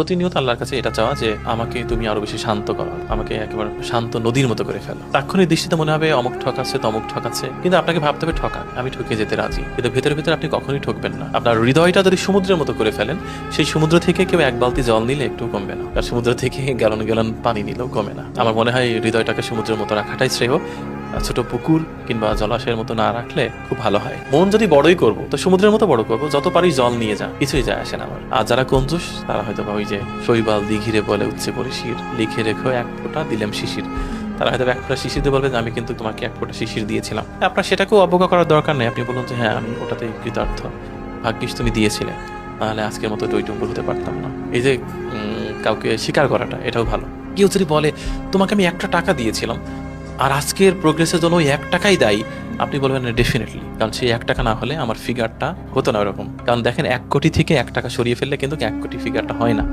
প্রতিনিয়ত আল্লাহর কাছে এটা চাওয়া যে আমাকে তুমি আরো বেশি শান্ত করো, আমাকে একেবারে শান্ত নদীর মতো করে ফেলো। তাৎক্ষণিক দৃষ্টিতে মনে হবে অমুক ঠকাচ্ছে তমুক ঠকাচ্ছে, কিন্তু আপনাকে ভাবতে হবে ঠকাক, আমি ঠকে যেতে রাজি, কিন্তু ভেতরে ভেতরে আপনি কখনোই ঠকবেন না। আপনার হৃদয়টা যদি সমুদ্রের মতো করে ফেলেন, সেই সমুদ্র থেকে কেউ এক বালতি জল নিলে একটু কমবে না, আর সমুদ্র থেকে গ্যালন গ্যালন পানি নিলেও কমে না। আমার মনে হয় হৃদয়টাকে সমুদ্রের মতো রাখাটাই শ্রেয়। ছোট পুকুর কিংবা জলাশয়ের মতো না রাখলে খুব ভালো হয়। মন যদি বড়ই করবো তো সমুদ্রের মতো বড় করবো, যত পারি জল নিয়ে যা, কিছুই যায় আসে না আমার। আর যারা কঞ্জুস তারা হয়তো ওই যে শৈবাল দিঘিরে বলে উচ্ছে পড়ে শির, লিখে রেখো এক ফোঁটা দিলাম শিশির। তারা হয়তো এক ফোঁটা শিশির দিয়ে বলবেন আমি কিন্তু তোমাকে এক ফোঁটা শিশির দিয়েছিলাম। আপনার সেটাকেও অবজ্ঞা করার দরকার নেই। আপনি বলুন যে হ্যাঁ আমি ওটাতেই কৃতার্থ, ভাগ্যিস তুমি দিয়েছিলে, নাহলে আজকের মতো টইটুম্বুর হতে পারতাম না। এই যে কাউকে স্বীকার করাটা, এটাও ভালো। কেউ যদি বলে তোমাকে আমি 1টা টাকা দিয়েছিলাম আর আজকের প্রোগ্রেসের জন্য ওই 1 টাকাই দায়ী, আপনি বলবেন ডেফিনেটলি, কারণ সেই 1 টাকা না হলে আমার ফিগারটা হতো না ওরকম। কারণ দেখেন 1 কোটি থেকে 1 টাকা সরিয়ে ফেললে কিন্তু 1 কোটি ফিগারটা হয় না।